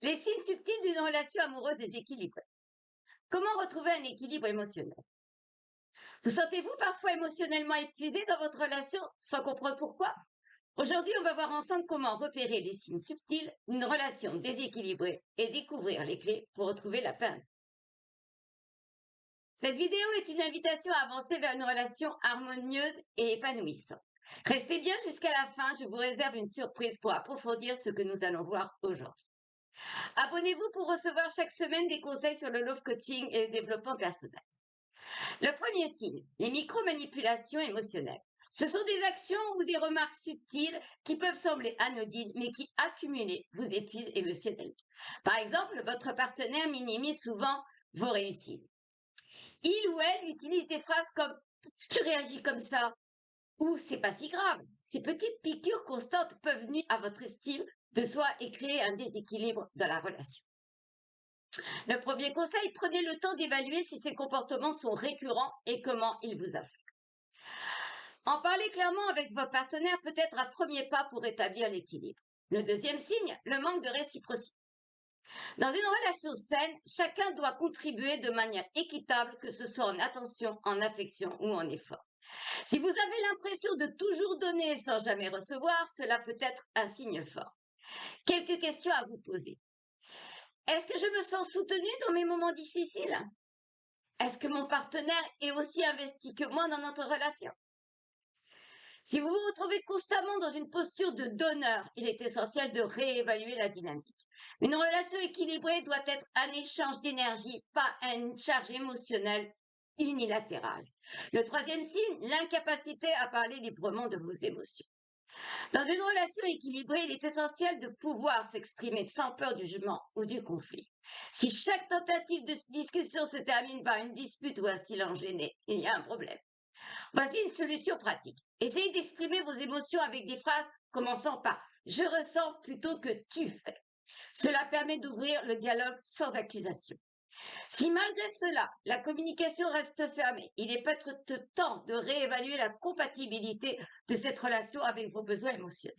Les signes subtils d'une relation amoureuse déséquilibrée. Comment retrouver un équilibre émotionnel? Vous sentez-vous parfois émotionnellement épuisé dans votre relation sans comprendre pourquoi? Aujourd'hui, on va voir ensemble comment repérer les signes subtils d'une relation déséquilibrée et découvrir les clés pour retrouver la paix. Cette vidéo est une invitation à avancer vers une relation harmonieuse et épanouissante. Restez bien jusqu'à la fin, je vous réserve une surprise pour approfondir ce que nous allons voir aujourd'hui. Abonnez-vous pour recevoir chaque semaine des conseils sur le love coaching et le développement personnel. Le premier signe, les micro-manipulations émotionnelles. Ce sont des actions ou des remarques subtiles qui peuvent sembler anodines, mais qui, accumulées, vous épuisent émotionnellement. Par exemple, votre partenaire minimise souvent vos réussites. Il ou elle utilise des phrases comme tu réagis comme ça ou c'est pas si grave. Ces petites piqûres constantes peuvent nuire à votre estime de soi et créer un déséquilibre dans la relation. Le premier conseil, prenez le temps d'évaluer si ces comportements sont récurrents et comment ils vous affectent. En parler clairement avec votre partenaire peut être un premier pas pour rétablir l'équilibre. Le deuxième signe, le manque de réciprocité. Dans une relation saine, chacun doit contribuer de manière équitable, que ce soit en attention, en affection ou en effort. Si vous avez l'impression de toujours donner sans jamais recevoir, cela peut être un signe fort. Quelques questions à vous poser. Est-ce que je me sens soutenue dans mes moments difficiles? Est-ce que mon partenaire est aussi investi que moi dans notre relation? Si vous vous retrouvez constamment dans une posture de donneur, il est essentiel de réévaluer la dynamique. Une relation équilibrée doit être un échange d'énergie, pas une charge émotionnelle unilatérale. Le troisième signe, l'incapacité à parler librement de vos émotions. Dans une relation équilibrée, il est essentiel de pouvoir s'exprimer sans peur du jugement ou du conflit. Si chaque tentative de discussion se termine par une dispute ou un silence gêné, il y a un problème. Voici une solution pratique. Essayez d'exprimer vos émotions avec des phrases commençant par je ressens plutôt que tu fais. Cela permet d'ouvrir le dialogue sans accusation. Si malgré cela, la communication reste fermée, il est peut-être temps de réévaluer la compatibilité de cette relation avec vos besoins émotionnels.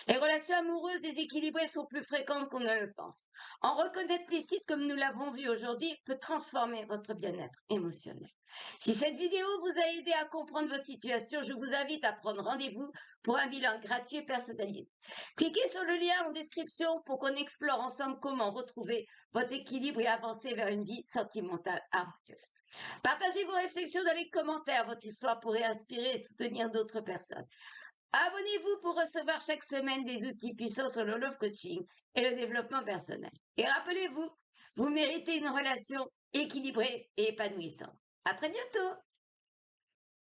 Les relations amoureuses déséquilibrées sont plus fréquentes qu'on ne le pense. En reconnaître les sites comme nous l'avons vu aujourd'hui peut transformer votre bien-être émotionnel. Si cette vidéo vous a aidé à comprendre votre situation, je vous invite à prendre rendez-vous pour un bilan gratuit et personnalisé. Cliquez sur le lien en description pour qu'on explore ensemble comment retrouver votre équilibre et avancer vers une vie sentimentale harmonieuse. Partagez vos réflexions dans les commentaires. Votre histoire pourrait inspirer et soutenir d'autres personnes. Abonnez-vous pour recevoir chaque semaine des outils puissants sur le love coaching et le développement personnel. Et rappelez-vous, vous méritez une relation équilibrée et épanouissante. À très bientôt!